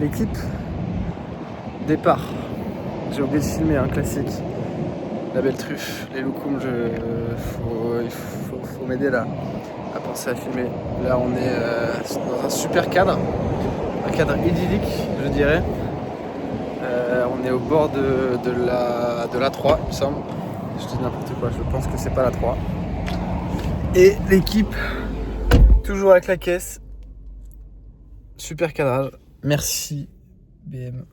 l'équipe. Départ. J'ai oublié de filmer un classique. La belle truffe, les loukoums, il faut m'aider là à penser à filmer. Là on est dans un super cadre, un cadre idyllique je dirais. On est au bord de la 3 il me semble. Je dis n'importe quoi, je pense que c'est pas la 3. Et l'équipe, toujours avec la caisse. Super cadrage. Merci BM.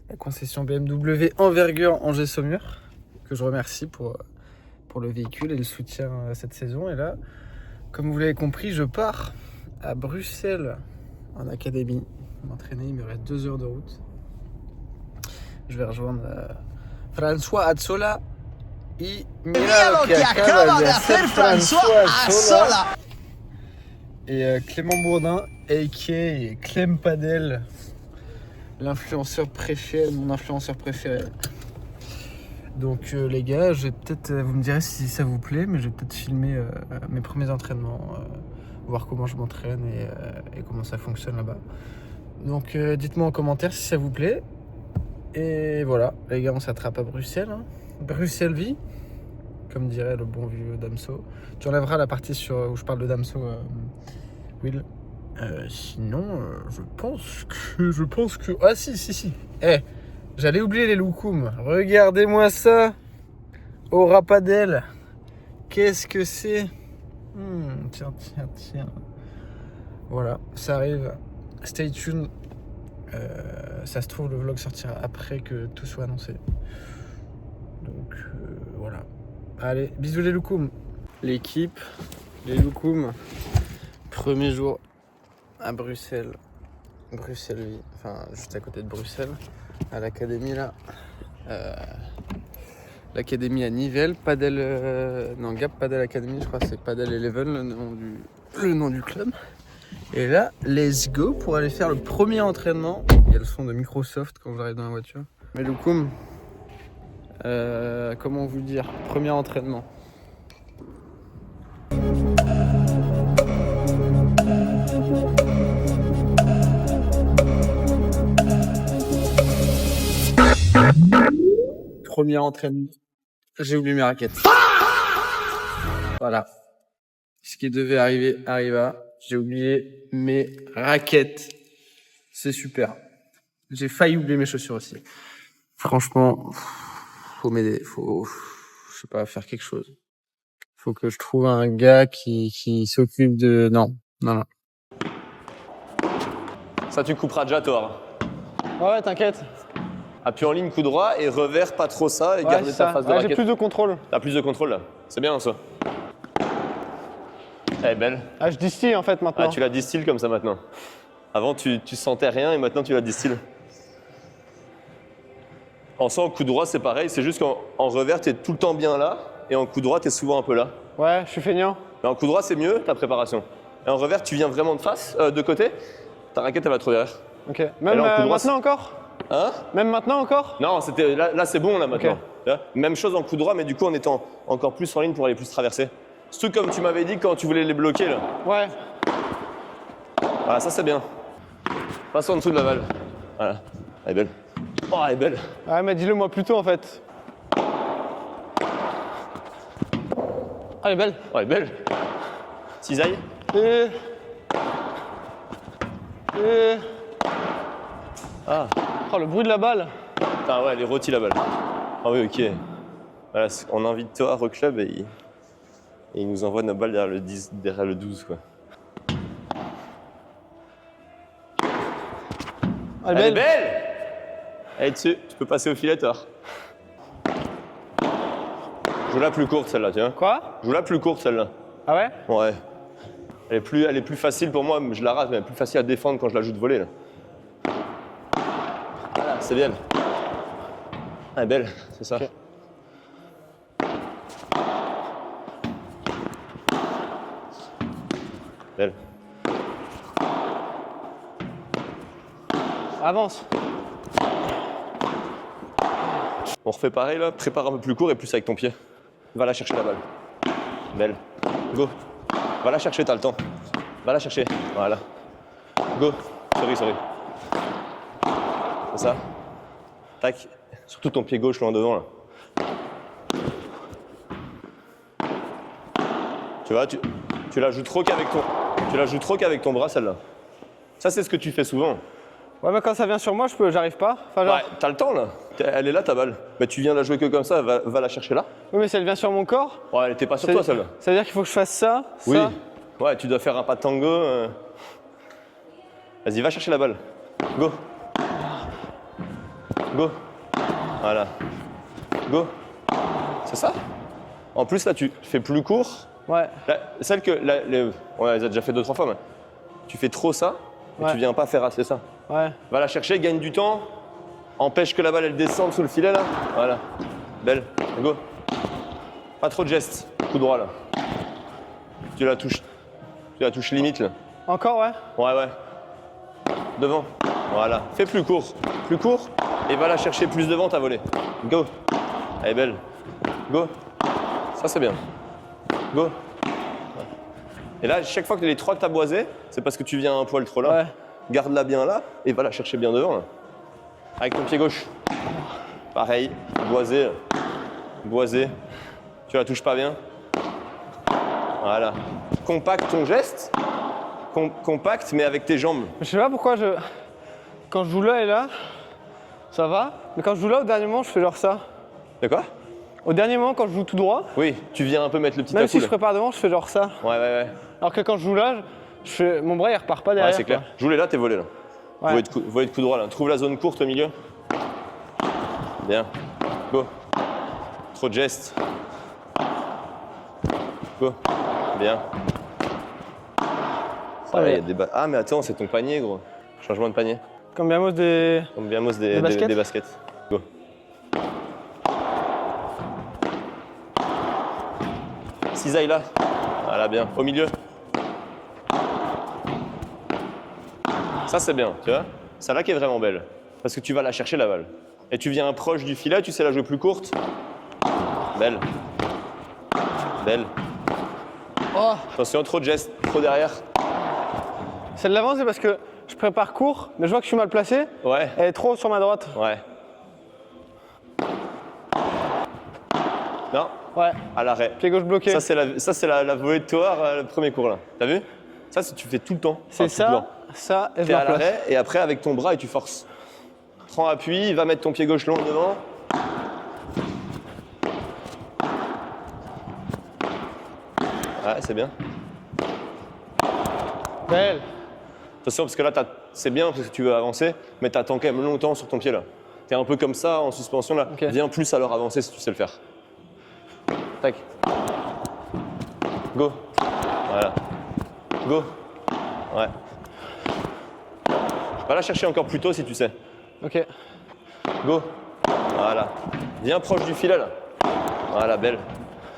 La concession BMW Envergure Angers-Saumur, que je remercie pour le véhicule et le soutien cette saison. Et là, comme vous l'avez compris, je pars à Bruxelles en académie m'entraîner. Il me reste 2 heures de route. Je vais rejoindre François Azzola et mira lo que acaba de hacer François Azzola et Clément Bourdin a.k.a. Clem Padel, l'influenceur préféré, mon influenceur préféré. Donc les gars, je vais peut-être, vous me direz si ça vous plaît, mais je vais peut-être filmer mes premiers entraînements, voir comment je m'entraîne et comment ça fonctionne là-bas. Donc dites-moi en commentaire si ça vous plaît. Et voilà, les gars, on s'attrape à Bruxelles. Hein. Bruxelles vie, comme dirait le bon vieux Damso. Tu enlèveras la partie où je parle de Damso, Will. Sinon, je pense que... Ah si. J'allais oublier les loukoums. Regardez-moi ça. Au Rapadel. Qu'est-ce que c'est? Tiens. Voilà, ça arrive. Stay tuned. Ça se trouve, le vlog sortira après que tout soit annoncé. Donc voilà. Allez, bisous les loukoums. L'équipe, les loukoums. Premier jour à Bruxelles. Bruxelles, enfin juste à côté de Bruxelles. À l'académie là. L'académie à Nivelles. Padel, Gap Padel Academy, je crois que c'est Padel Eleven le nom du club. Et là, let's go pour aller faire le premier entraînement. Il y a le son de Microsoft quand j'arrive dans la voiture. Mais loukoum, comment vous dire, premier entraînement. Premier entraînement. J'ai oublié mes raquettes. Voilà. Ce qui devait arriver arriva. J'ai oublié mes raquettes. C'est super. J'ai failli oublier mes chaussures aussi. Franchement, faut m'aider. Faut, je sais pas, faire quelque chose. Faut que je trouve un gars qui s'occupe de... Non. Ça, tu couperas déjà, toi. Ouais, t'inquiète. Appuie en ligne, coup droit et revers, pas trop ça et garder ta face de raquette. J'ai plus de contrôle. T'as plus de contrôle là. C'est bien ça. Elle est belle. Ah, je distille en fait maintenant. Ah, tu la distilles comme ça maintenant. Avant, tu sentais rien et maintenant tu la distilles. En sens, en coup droit, c'est pareil. C'est juste qu'en revers, t'es tout le temps bien là et en coup droit, t'es souvent un peu là. Ouais, je suis feignant. Mais en coup droit, c'est mieux ta préparation. Et en revers, tu viens vraiment de face, de côté. Ta raquette, elle va trop derrière. Ok. Même maintenant encore? Hein? Même maintenant encore? Non, c'était là c'est bon là maintenant. Okay. Même chose en coup droit, mais du coup en étant encore plus en ligne pour aller plus traverser. C'est tout comme tu m'avais dit quand tu voulais les bloquer là. Ouais. Voilà, ça c'est bien. Passe en dessous de la balle. Voilà. Elle est belle. Oh, elle est belle. Ouais, mais dis-le moi plus tôt en fait. Oh, elle est belle. Oh, elle est belle. Cisaille. Ah. Oh, le bruit de la balle. Ah ouais, elle est rôtie la balle. Ah oui, ok. Voilà, on invite toi à Reclub et il nous envoie nos balles derrière le 12 quoi. Elle est belle. Elle est dessus, tu peux passer au filet toi. Joue la plus courte celle-là, tiens. Quoi? Joue la plus courte celle-là. Ah ouais? Ouais. Elle est plus facile pour moi, je la rate, mais elle est plus facile à défendre quand je la joue de volée là. Voilà, c'est bien. Elle est belle, c'est ça. Okay. Belle. Avance. On refait pareil là, prépare un peu plus court et plus avec ton pied. Va la chercher la balle. Belle. Go. Va la chercher, t'as le temps. Va la chercher. Voilà. Go. Sorry. C'est ça. Tac. Surtout ton pied gauche loin devant là. Tu vois, tu la joues trop qu'avec ton bras celle-là. Ça c'est ce que tu fais souvent. Ouais, mais quand ça vient sur moi, j'arrive pas. Enfin, genre... Ouais, t'as le temps là. Elle est là ta balle. Mais tu viens la jouer que comme ça, va la chercher là. Oui, mais si elle vient sur mon corps. Ouais, elle était pas sur toi celle-là. Ça veut dire qu'il faut que je fasse ça, Oui. ça. Ouais, tu dois faire un pas de tango. Vas-y, va chercher la balle. Go. Go. Voilà. Go. C'est ça? En plus là, tu fais plus court. Ouais. Celle que. On les a déjà fait 2-3 fois, mais tu fais trop ça et Ouais. tu viens pas faire assez ça. Ouais. Va la chercher, gagne du temps, empêche que la balle elle descende sous le filet là. Voilà. Belle. Go. Pas trop de gestes. Coup droit là. Tu la touches limite là. Encore, ouais. Ouais. Devant. Voilà. Fais plus court. Plus court et va la chercher plus devant ta volée. Go. Elle est belle. Go. Ça c'est bien. Go. Et là, chaque fois que les 3 que t'as boisé, c'est parce que tu viens un poil trop là. Ouais. Garde-la bien là et va la chercher bien devant. Là. Avec ton pied gauche. Pareil, boisé. Boisé. Tu la touches pas bien. Voilà. Compacte ton geste. Compacte mais avec tes jambes. Je sais pas pourquoi quand je joue là et là, ça va. Mais quand je joue là, au dernier moment, je fais genre ça. De quoi? Au dernier moment, quand je joue tout droit, Oui, tu viens un peu mettre le petit même à-coup, si je là. prépare devant, je fais genre ça. Ouais. Alors que quand je joue là, mon bras il repart pas derrière. Ouais, c'est clair. quoi. Joue-les là, t'es volé là. Ouais. Volée de coup droit là. Trouve la zone courte au milieu. Bien. Go. Trop de gestes. Go. Bien. Ça va. Il y a des Ah mais attends, c'est ton panier gros. Changement de panier. Comme bien des... Comme bien mousse des baskets. Go. Cisaille là. Voilà, bien. Au milieu. Ça, c'est bien, tu vois. Celle-là qui est vraiment belle. Parce que tu vas la chercher, la balle. Et tu viens proche du filet, tu sais la jouer plus courte. Belle. Belle. Oh, Attention, trop de gestes, trop derrière. celle d'avant, c'est parce que je prépare court, mais je vois que je suis mal placé. Ouais, Elle est trop sur ma droite. ouais. Non, Ouais. à l'arrêt. Pied gauche bloqué. Ça, c'est la volée de Toar, le premier cours là. T'as vu? Ça, tu fais tout le temps. C'est Enfin, tout le temps. ça, et je T'es me à replace. l'arrêt et après avec ton bras et tu forces. Prends appui, va mettre ton pied gauche long devant. Ouais, c'est bien. Belle. Attention parce que là, c'est bien parce que tu veux avancer, mais t'attends quand même longtemps sur ton pied là. T'es un peu comme ça en suspension là. Ok. Viens plus à leur avancer si tu sais le faire. Tac. Go. Voilà. Go. Ouais. Va la chercher encore plus tôt si tu sais. Ok. Go. Voilà. Viens proche du filet là. Voilà, belle.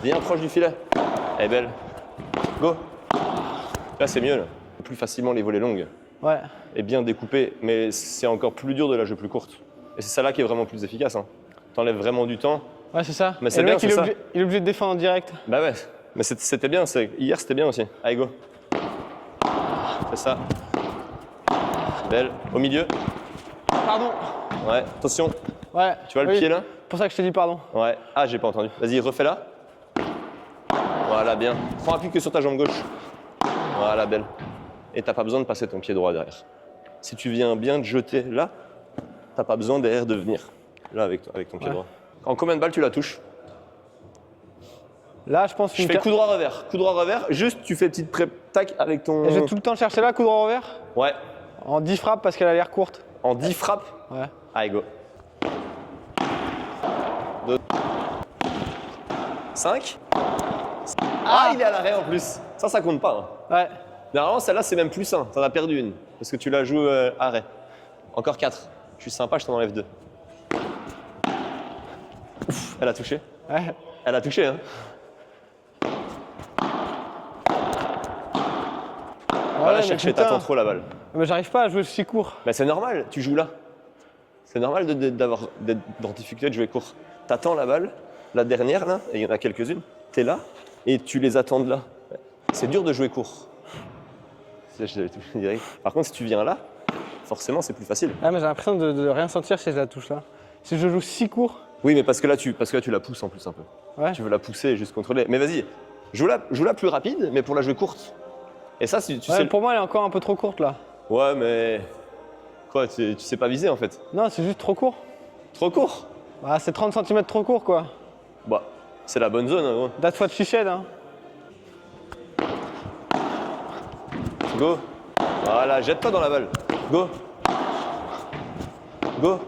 Viens proche du filet. Elle est belle. Go. Là, c'est mieux là. Plus facilement les volées longues. Ouais. Et bien découpées, mais c'est encore plus dur de la jouer plus courte. Et c'est celle-là qui est vraiment plus efficace. Hein. T'enlèves vraiment du temps. Ouais, c'est ça. Mais Et c'est le bien, mec, c'est ça. il est obligé de défendre en direct. Bah ouais. Mais c'était bien. Hier, c'était bien aussi. Allez, go. C'est ça. Belle. Au milieu. Pardon. Ouais. Attention. Ouais. Tu vois le Oui. pied là? C'est pour ça que je t'ai dit pardon. Ouais. Ah, j'ai pas entendu. Vas-y, refais-la. Voilà, bien. Prends appui que sur ta jambe gauche. Voilà, belle. Et t'as pas besoin de passer ton pied droit derrière. Si tu viens bien te jeter là, t'as pas besoin derrière de venir. Là, avec ton pied Ouais. droit. En combien de balles tu la touches? Là, je pense Je fais coup droit revers. Coup droit revers. Juste, tu fais petite pré tac avec ton. Et je vais tout le temps chercher là, coup droit revers. Ouais. En 10 frappes parce qu'elle a l'air courte. En 10 frappes. Ouais. Allez, go. 2. 5. Ah, il est à l'arrêt en plus. Ça compte pas. Hein. Ouais. Normalement, celle-là, c'est même plus 1. T'en as perdu une. Parce que tu la joues arrêt. Encore 4. Je suis sympa, je t'en enlève 2. Ouf, elle a touché. Ouais. Elle a touché, hein. Va Ouais, la mais chercher, putain. t'attends trop la balle. Mais j'arrive pas à jouer si court. Bah, c'est normal, tu joues là. C'est normal d'être en difficulté de jouer court. T'attends la balle, la dernière là, et il y en a quelques-unes, t'es là, et tu les attends de là. C'est dur de jouer court. Je l'avais touché direct. Par contre, si tu viens là, forcément, c'est plus facile. Ah, mais j'ai l'impression de rien sentir si je la touche là. Si je joue si court. Oui, mais parce que là, tu la pousses en plus un peu. Ouais. Tu veux la pousser et juste contrôler. Mais vas-y, joue-la plus rapide, mais pour la jouer courte. Et ça, si tu Ouais, sais. pour moi, elle est encore un peu trop courte là. Ouais, mais. Quoi, tu sais pas viser en fait. Non, c'est juste trop court. Trop court. Bah, c'est 30 cm trop court quoi. Bah, c'est la bonne zone, hein, gros. That's what she said, hein. Go. Voilà, jette-toi dans la balle. Go. Go.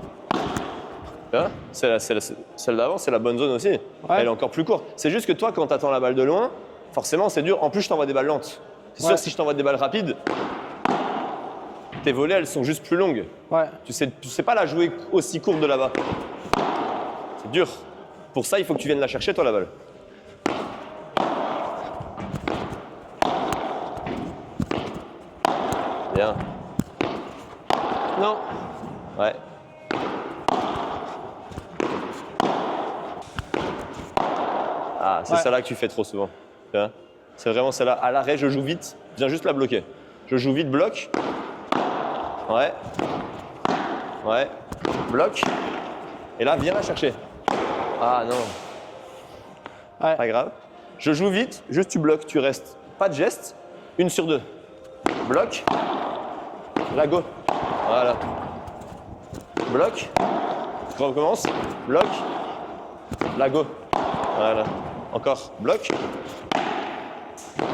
Hein, celle d'avant, c'est la bonne zone aussi. Elle est encore plus courte. C'est juste que toi, quand tu attends la balle de loin, forcément, c'est dur. En plus, je t'envoie des balles lentes. C'est sûr, si je t'envoie des balles rapides, tes volées, elles sont juste plus longues. Ouais. Tu sais pas la jouer aussi courte de là-bas. C'est dur. Pour ça, il faut que tu viennes la chercher, toi, la balle. Bien. Non. Ouais. Ah, c'est celle-là que tu fais trop souvent. C'est vraiment celle-là. À l'arrêt, je joue vite. Viens juste la bloquer. Je joue vite, bloc. Ouais. Ouais. Bloc. Et là, viens la chercher. Ah non. Ouais. Pas grave. Je joue vite, juste tu bloques, tu restes. Pas de geste. 1 sur 2. Bloc. Là, go. Voilà. Bloc. On recommence. Bloc. Là, go. Voilà. Encore. Bloc.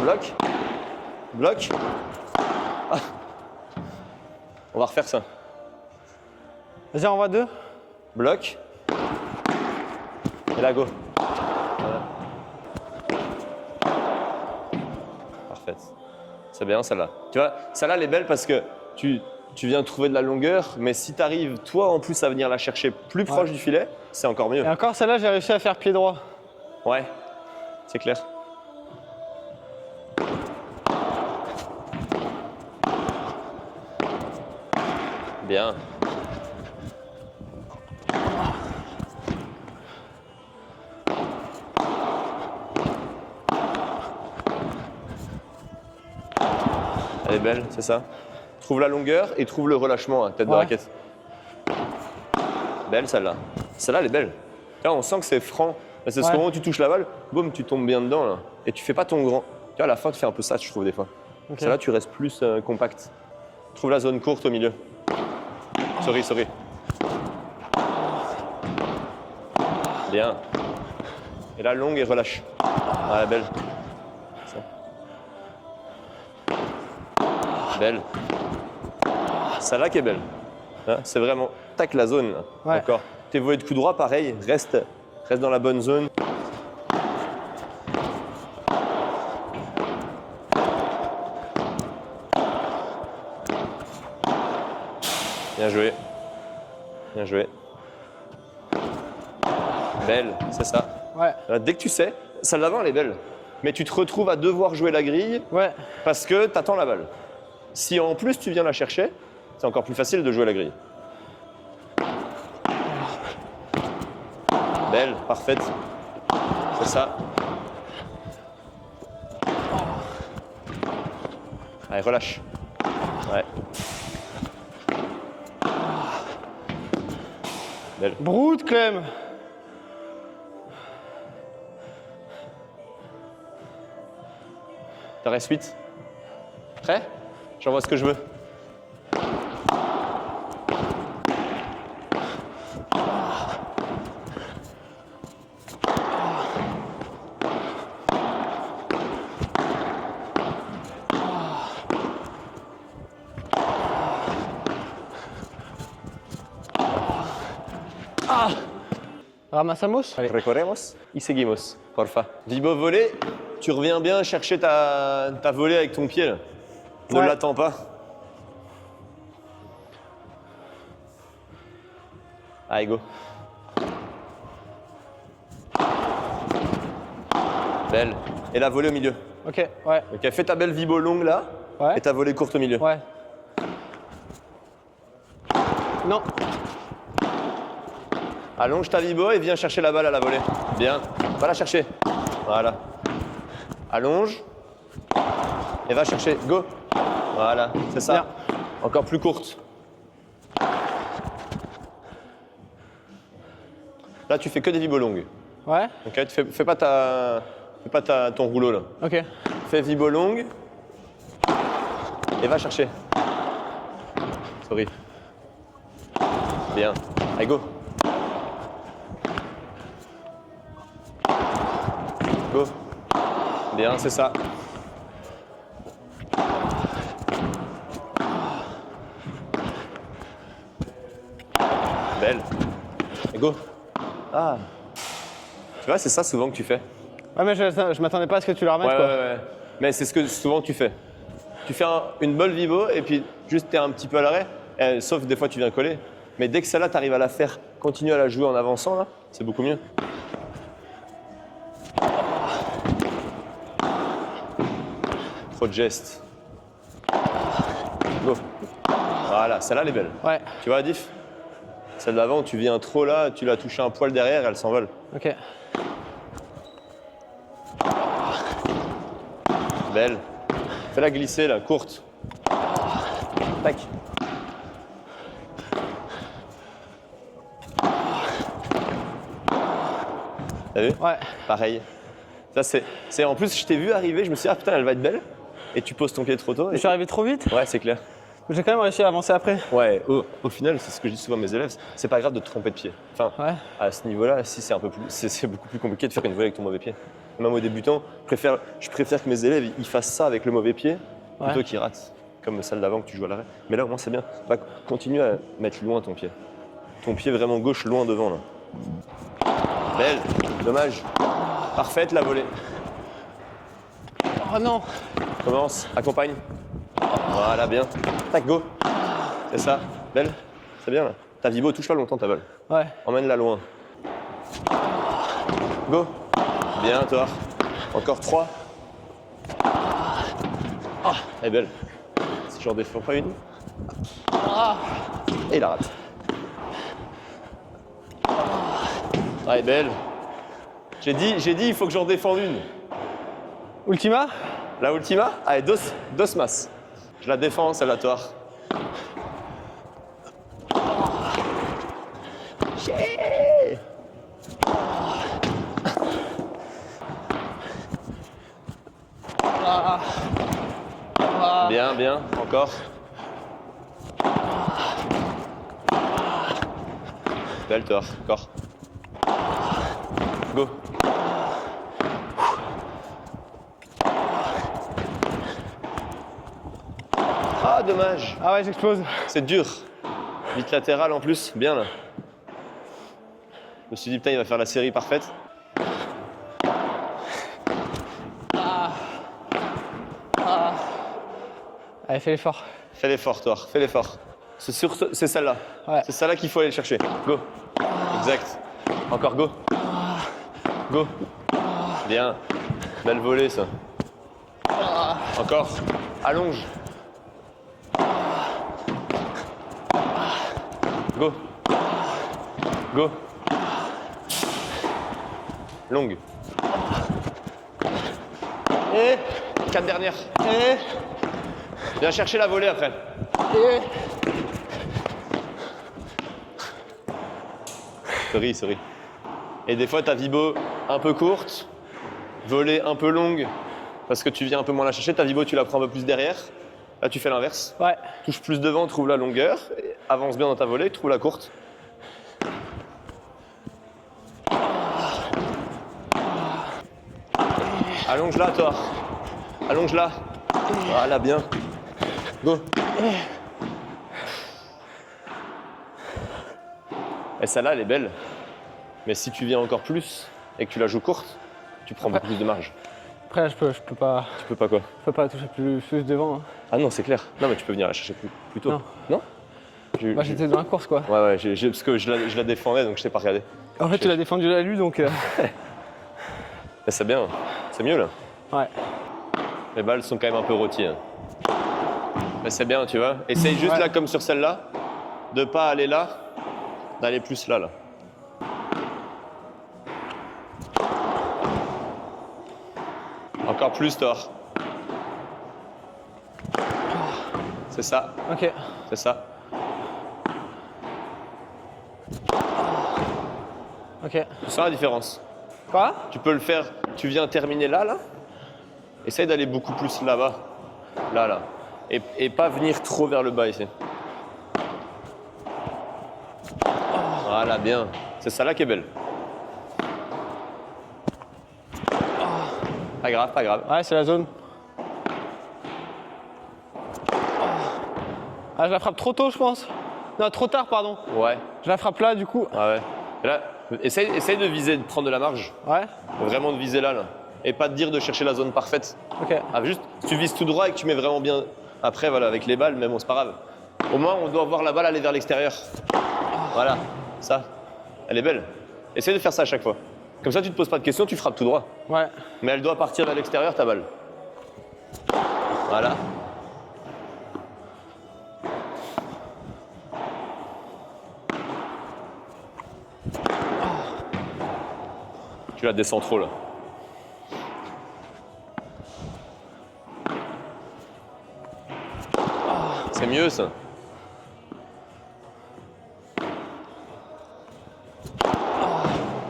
Bloc. Bloc. Ah. On va refaire ça. Vas-y, envoie 2. Bloc. Et là, go. Voilà. Parfait. C'est bien celle-là. Tu vois, celle-là, elle est belle parce que tu viens trouver de la longueur, mais si tu arrives, toi, en plus, à venir la chercher plus proche du filet, c'est encore mieux. Et encore, celle-là, j'ai réussi à faire pied droit. Ouais, c'est clair. Bien. Elle est belle, c'est ça. Trouve la longueur et trouve le relâchement à tête de raquette. Belle celle-là. Celle-là, elle est belle. Là, on sent que c'est franc. C'est ce moment où tu touches la balle, boum, tu tombes bien dedans là. Et tu fais pas ton grand. Tu vois, à la fin, tu fais un peu ça, je trouve, des fois. Okay. Celle-là, tu restes plus compact. Trouve la zone courte au milieu. Sorry. Bien. Et là, longue et relâche. Ah, belle. Ça. Belle. Celle-là qui est belle. Hein, c'est vraiment, tac la zone. Là. Ouais. Encore. Tes volées de coup droit, pareil, reste dans la bonne zone. Bien joué. Bien joué. Belle, c'est ça. Ouais. Dès que tu sais, celle d'avant, elle est belle. Mais tu te retrouves à devoir jouer la grille parce que tu attends la balle. Si en plus tu viens la chercher, c'est encore plus facile de jouer la grille. Belle, parfaite. C'est ça. Allez, relâche. Ouais. Belle. Broute, Clem. T'en restes 8. Prêt? J'envoie ce que je veux. Ramassamos. Recorremos y seguimos, porfa. Vibo volée, tu reviens bien chercher ta volée avec ton pied. Là. Ne l'attends pas. Allez, go. Belle. Et la volée au milieu. Ok, ouais. Ok, fais ta belle vibo longue là. Ouais. Et ta volée courte au milieu. Ouais. Non. Allonge ta vibo et viens chercher la balle à la volée. Bien. Va la chercher. Voilà. Allonge. Et va chercher. Go. Voilà, c'est ça. Bien. Encore plus courte. Là, tu fais que des vibos longues. Ouais. Ok, fais pas ton rouleau là. Ok. Fais vibo longue et va chercher. Sorry. Bien. Allez, go. Go. Bien, c'est ça. Belle. Allez, go. Ah. Tu vois, c'est ça souvent que tu fais. Ouais, mais je m'attendais pas à ce que tu le remettes, Ouais, quoi. ouais. Mais c'est ce que souvent tu fais. Tu fais une bonne vibo et puis juste t'es un petit peu à l'arrêt, sauf des fois tu viens coller. Mais dès que celle-là, tu arrives à la faire, continue à la jouer en avançant, là, c'est beaucoup mieux. Trop de gestes. Go. Voilà, celle-là, elle est belle. Ouais. Tu vois, Diff? Celle d'avant, tu viens trop là, tu l'as touché un poil derrière, elle s'envole. Ok. Belle. Fais-la glisser, là, courte. Tac. T'as vu? Ouais. Pareil. Ça, c'est en plus, je t'ai vu arriver, je me suis dit, ah putain, elle va être belle. Et tu poses ton pied trop tôt. Je suis arrivé trop vite. Ouais, c'est clair. J'ai quand même réussi à avancer après. Ouais, au final, c'est ce que je dis souvent à mes élèves, c'est pas grave de te tromper de pied. Enfin, Ouais. à ce niveau-là, si c'est un peu plus, c'est beaucoup plus compliqué de faire une volée avec ton mauvais pied. Même aux débutants, je préfère que mes élèves ils fassent ça avec le mauvais pied plutôt Ouais. qu'ils ratent, comme celle d'avant que tu joues à l'arrêt. Mais là, au moins, c'est bien. Va continuer à mettre loin ton pied. Ton pied vraiment gauche, loin devant là. Belle, dommage. Parfaite la volée. Oh non. Commence, accompagne. Voilà, bien. Tac, go. C'est ça. Belle. C'est bien là. Ta vibo, touche-la longtemps ta balle. Ouais. Emmène-la loin. Go. Bien, toi. Encore 3. Ah, elle est belle. Si j'en défends pas une. Et il la rate. Ah, elle est belle. J'ai dit, il faut que j'en défende une. Ultima. La ultima, allez, dos mas. Je la défends, celle-là, toi. Bien, bien, encore. Belle, toi, encore. Go. Ah, dommage. Ah ouais, j'explose. C'est dur. Vite latéral en plus, bien là. Je me suis dit, putain, il va faire la série parfaite. Allez, fais l'effort. Fais l'effort, toi, fais l'effort. C'est celle-là. Ouais. C'est celle-là qu'il faut aller chercher. Go. Exact. Encore go. Go. Bien. Belle volée, ça. Encore. Allonge. Go. Go. Longue. Et 4 dernières. et Viens chercher la volée après. et. Sorry. Et des fois, ta vibo un peu courte, volée un peu longue, parce que tu viens un peu moins la chercher. Ta vibo, tu la prends un peu plus derrière. Là, tu fais l'inverse. Ouais. Touche plus devant, trouve la longueur. Et avance bien dans ta volée, trouve la courte. Allonge-la, toi. Allonge-la. Voilà, bien. Go. Et celle-là, elle est belle. Mais si tu viens encore plus et que tu la joues courte, tu prends beaucoup plus de marge. Après, je peux pas. Tu peux pas quoi? Je peux pas toucher plus devant. Hein. Ah non, c'est clair. Non, mais tu peux venir la chercher plus tôt. Non. Non? Moi, j'étais dans la course, quoi. Ouais, parce que je la défendais, donc je t'ai pas regardé. En fait, tu l'as défendu la lui, donc. Mais c'est bien. C'est mieux là. Ouais. Les balles sont quand même un peu rôties. Hein. Mais c'est bien, tu vois. Essaye juste Ouais. là, comme sur celle-là, de pas aller là, d'aller plus là. Encore plus, Thor. C'est ça, Ok. c'est ça. Ok. Tu sens la différence. Quoi? Tu peux le faire, tu viens terminer là. Essaye d'aller beaucoup plus là-bas. Là. Et pas venir trop vers le bas ici. Voilà, bien. C'est ça là qui est belle. Pas grave, pas grave. Ouais, c'est la zone. Ah, je la frappe trop tôt, je pense. Non, trop tard, pardon. Ouais. Je la frappe là, du coup. Ah ouais. Et là, essaye de viser, de prendre de la marge. Ouais. Vraiment de viser là. Et pas de dire de chercher la zone parfaite. Ok. Ah, juste, si tu vises tout droit et que tu mets vraiment bien. Après, voilà, avec les balles, mais bon, c'est pas grave. Au moins, on doit voir la balle aller vers l'extérieur. Voilà, ça. Elle est belle. Essaye de faire ça à chaque fois. Comme ça, tu te poses pas de questions, tu frappes tout droit. Ouais. Mais elle doit partir vers l'extérieur, ta balle. Voilà. Tu la descends trop là. C'est mieux ça.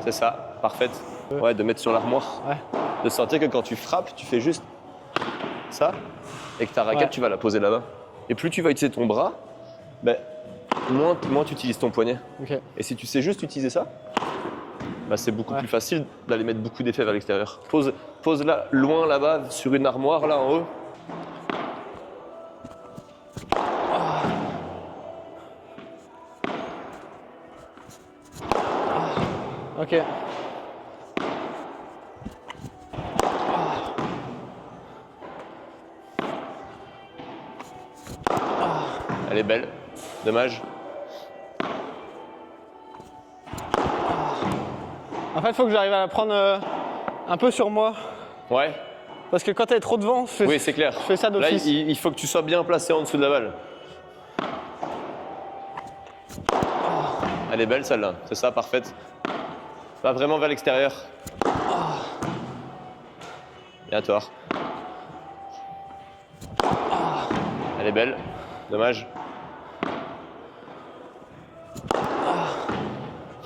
C'est ça, parfaite. Ouais, de mettre sur l'armoire. Ouais. De sentir que quand tu frappes, tu fais juste ça et que ta raquette, Ouais. tu vas la poser là-bas. Et plus tu vas utiliser ton bras, ben, moins tu utilises ton poignet. Ok. Et si tu sais juste utiliser ça, bah c'est beaucoup plus facile d'aller mettre beaucoup d'effets vers l'extérieur. Pose là, loin là-bas, sur une armoire là en haut. Ok. Elle est belle. Dommage. En fait, il faut que j'arrive à la prendre un peu sur moi. Ouais. Parce que quand elle est trop devant, Oui, c'est clair. je fais ça Là, d'office. il faut que tu sois bien placé en dessous de la balle. Elle est belle celle-là. C'est ça, parfaite. Va vraiment vers l'extérieur. Bien, toi. Elle est belle. Dommage.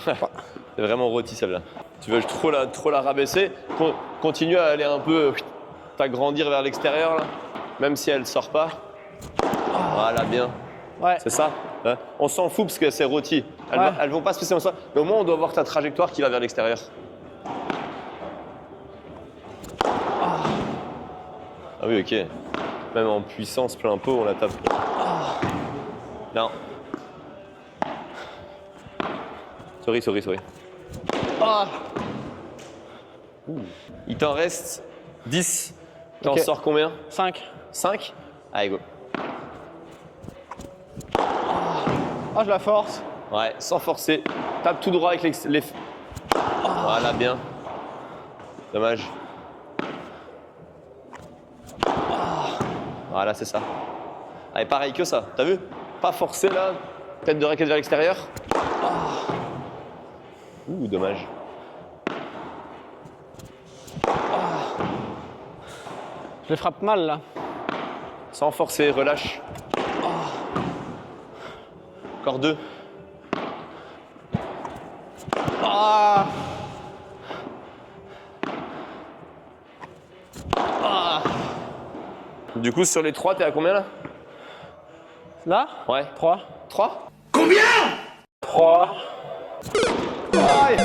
C'est vraiment rôti celle-là. Tu veux trop la rabaisser. Continue à aller un peu t'agrandir vers l'extérieur là. Même si elle sort pas. Voilà, bien. Ouais. C'est ça. Hein, on s'en fout parce que c'est rôti. Elles vont pas spécialement ça. Mais au moins on doit voir ta trajectoire qui va vers l'extérieur. Ah oui, ok. Même en puissance plein pot, on la tape. Non. Sorry. Ah. Il t'en reste 10. T'en Ok. sors combien? 5. 5? Allez, go. Oh, je la force. Ouais, sans forcer. Tape tout droit avec les... Voilà, bien. Dommage. Voilà, c'est ça. Allez, pareil que ça. T'as vu? Pas forcer là. Tête de raquette vers l'extérieur. Ouh, dommage. Je les frappe mal là. Sans forcer, relâche. Encore 2. Ah. Du coup, sur les 3, t'es à combien là? Là? Ouais. 3. 3? 3. Aïe.